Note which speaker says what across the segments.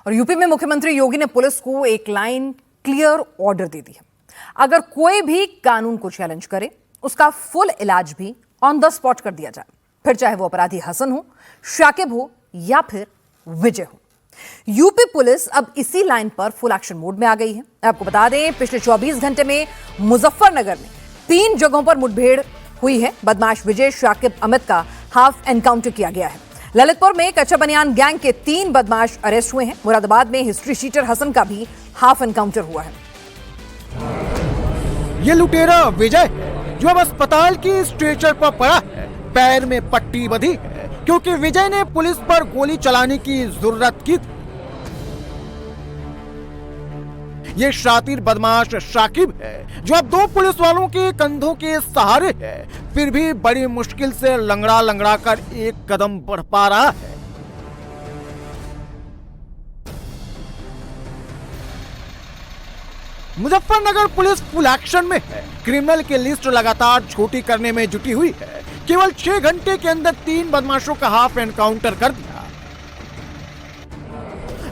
Speaker 1: और यूपी में मुख्यमंत्री योगी ने पुलिस को एक लाइन क्लियर ऑर्डर दे दी है। अगर कोई भी कानून को चैलेंज करे, उसका फुल इलाज भी ऑन द स्पॉट कर दिया जाए, फिर चाहे वो अपराधी हसन हो, शाकिब हो या फिर विजय हो। यूपी पुलिस अब इसी लाइन पर फुल एक्शन मोड में आ गई है। आपको बता दें, पिछले 24 घंटे में मुजफ्फरनगर में 3 जगहों पर मुठभेड़ हुई है। बदमाश विजय, शाकिब, अमित का हाफ एनकाउंटर किया गया है। ललितपुर में कच्चा बनियान गैंग के 3 बदमाश अरेस्ट हुए हैं। मुरादाबाद में हिस्ट्री शीटर हसन का भी हाफ एनकाउंटर हुआ है।
Speaker 2: ये लुटेरा विजय है जो अब अस्पताल की स्ट्रेचर पर पड़ा है। पैर में पट्टी बंधी है क्योंकि विजय ने पुलिस पर गोली चलाने की जुर्रत की थी। ये शातिर बदमाश शाकिब है जो अब 2 पुलिस वालों के कंधों के सहारे है, फिर भी बड़ी मुश्किल से लंगड़ा लंगड़ा कर एक कदम बढ़ पा रहा है। मुजफ्फरनगर पुलिस फुल एक्शन में है। क्रिमिनल की लिस्ट लगातार छोटी करने में जुटी हुई है। केवल 6 घंटे के अंदर 3 बदमाशों का हाफ एनकाउंटर कर दिया।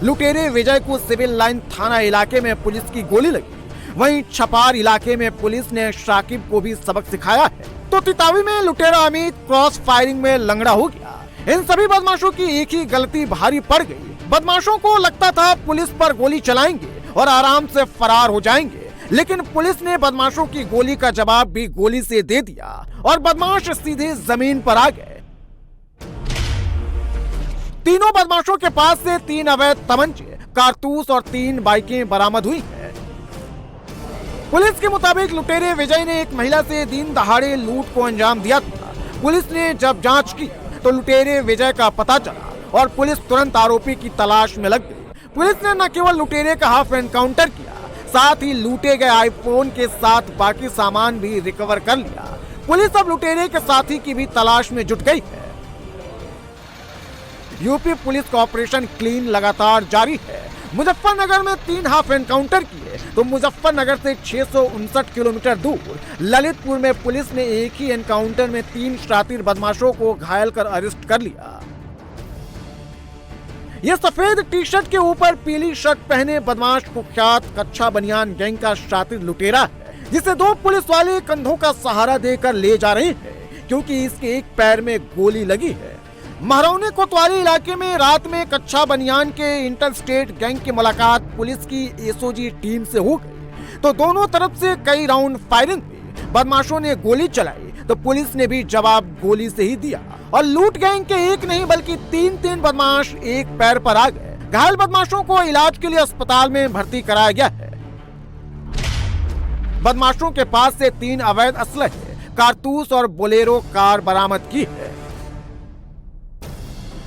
Speaker 2: लुटेरे विजय को सिविल लाइन थाना इलाके में पुलिस की गोली लगी। वहीं छपार इलाके में पुलिस ने शाकिब को भी सबक सिखाया है। तो तितावी में लुटेरा अमित क्रॉस फायरिंग में लंगड़ा हो गया। इन सभी बदमाशों की एक ही गलती भारी पड़ गई। बदमाशों को लगता था पुलिस पर गोली चलाएंगे और आराम से फरार हो जाएंगे, लेकिन पुलिस ने बदमाशों की गोली का जवाब भी गोली से दे दिया और बदमाश सीधे जमीन पर आ गए। तीनों बदमाशों के पास से 3 अवैध तमंचे, कारतूस और 3 बाइकें बरामद हुई हैं। पुलिस के मुताबिक लुटेरे विजय ने एक महिला से दिन दहाड़े लूट को अंजाम दिया था। पुलिस ने जब जांच की तो लुटेरे विजय का पता चला और पुलिस तुरंत आरोपी की तलाश में लग गई। पुलिस ने न केवल लुटेरे का हाफ एनकाउंटर किया, साथ ही लूटे गए आईफोन के साथ बाकी सामान भी रिकवर कर लिया। पुलिस अब लुटेरे के साथी की भी तलाश में जुट गई है। यूपी पुलिस का ऑपरेशन क्लीन लगातार जारी है। मुजफ्फरनगर में 3 हाफ एनकाउंटर किए तो मुजफ्फरनगर से 659 किलोमीटर दूर ललितपुर में पुलिस ने एक ही एनकाउंटर में 3 शातिर बदमाशों को घायल कर अरेस्ट कर लिया। यह सफेद टी शर्ट के ऊपर पीली शर्ट पहने बदमाश कुख्यात कच्चा बनियान गैंग का शातिर लुटेरा है, जिसे 2 पुलिस वाले कंधों का सहारा देकर ले जा रहे हैं क्योंकि इसके एक पैर में गोली लगी है। महरौनी कोतवाली इलाके में रात में कच्चा बनियान के इंटरस्टेट गैंग की मुलाकात पुलिस की एसओजी टीम से हो गई तो दोनों तरफ से कई राउंड फायरिंग हुई। बदमाशों ने गोली चलाई तो पुलिस ने भी जवाब गोली से ही दिया और लूट गैंग के एक नहीं बल्कि 3 बदमाश एक पैर पर आ गए। घायल बदमाशों को इलाज के लिए अस्पताल में भर्ती कराया गया है। बदमाशों के पास से 3 अवैध असलहे, कारतूस और बोलेरो कार बरामद की है।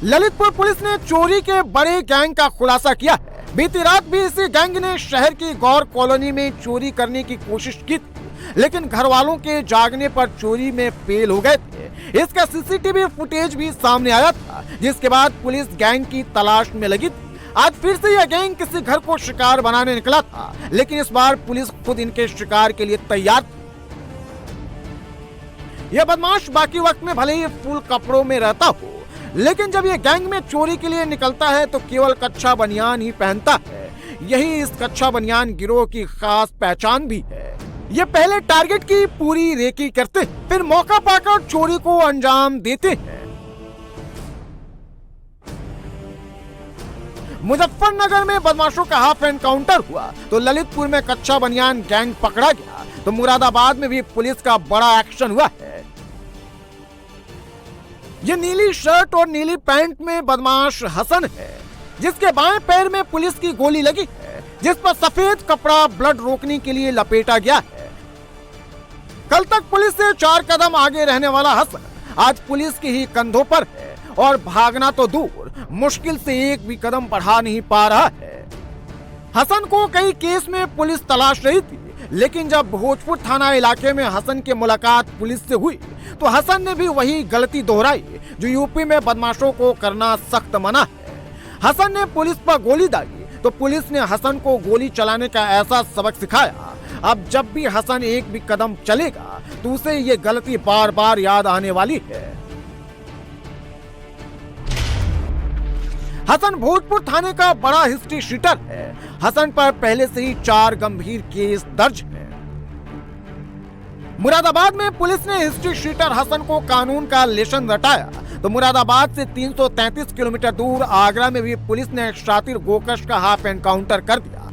Speaker 2: ललितपुर पुलिस ने चोरी के बड़े गैंग का खुलासा किया है। बीती रात भी इसी गैंग ने शहर की गौर कॉलोनी में चोरी करने की कोशिश की थी, लेकिन घर वालों के जागने पर चोरी में फेल हो गए थे। इसका सीसीटीवी फुटेज भी सामने आया था, जिसके बाद पुलिस गैंग की तलाश में लगी थी। आज फिर से यह गैंग किसी घर को शिकार बनाने निकला था, लेकिन इस बार पुलिस खुद इनके शिकार के लिए तैयार थी। यह बदमाश बाकी वक्त में भले ही फुल कपड़ों में रहता हो, लेकिन जब ये गैंग में चोरी के लिए निकलता है तो केवल कच्चा बनियान ही पहनता है। यही इस कच्चा बनियान गिरोह की खास पहचान भी है। ये पहले टारगेट की पूरी रेकी करते हैं, फिर मौका पाकर चोरी को अंजाम देते हैं। मुजफ्फरनगर में बदमाशों का हाफ एनकाउंटर हुआ तो ललितपुर में कच्चा बनियान गैंग पकड़ा गया तो मुरादाबाद में भी पुलिस का बड़ा एक्शन हुआ है। ये नीली शर्ट और नीली पैंट में बदमाश हसन है, जिसके बाएं पैर में पुलिस की गोली लगी है, जिस पर सफेद कपड़ा ब्लड रोकने के लिए लपेटा गया है। कल तक पुलिस से 4 कदम आगे रहने वाला हसन आज पुलिस के ही कंधों पर है और भागना तो दूर, मुश्किल से एक भी कदम बढ़ा नहीं पा रहा है। हसन को कई केस में पुलिस तलाश रही थी, लेकिन जब भोजपुर थाना इलाके में हसन की मुलाकात पुलिस से हुई तो हसन ने भी वही गलती दोहराई जो यूपी में बदमाशों को करना सख्त मना है। हसन ने पुलिस पर गोली दागी तो पुलिस ने हसन को गोली चलाने का ऐसा सबक सिखाया, अब जब भी हसन एक भी कदम चलेगा तो उसे ये गलती बार बार याद आने वाली है। हसन भोजपुर थाने का बड़ा हिस्ट्री शीटर है। हसन पर पहले से ही 4 गंभीर केस दर्ज है। मुरादाबाद में पुलिस ने हिस्ट्री शीटर हसन को कानून का लेशन रटाया तो मुरादाबाद से 333 किलोमीटर दूर आगरा में भी पुलिस ने एक शातिर गोकश का हाफ एनकाउंटर कर दिया।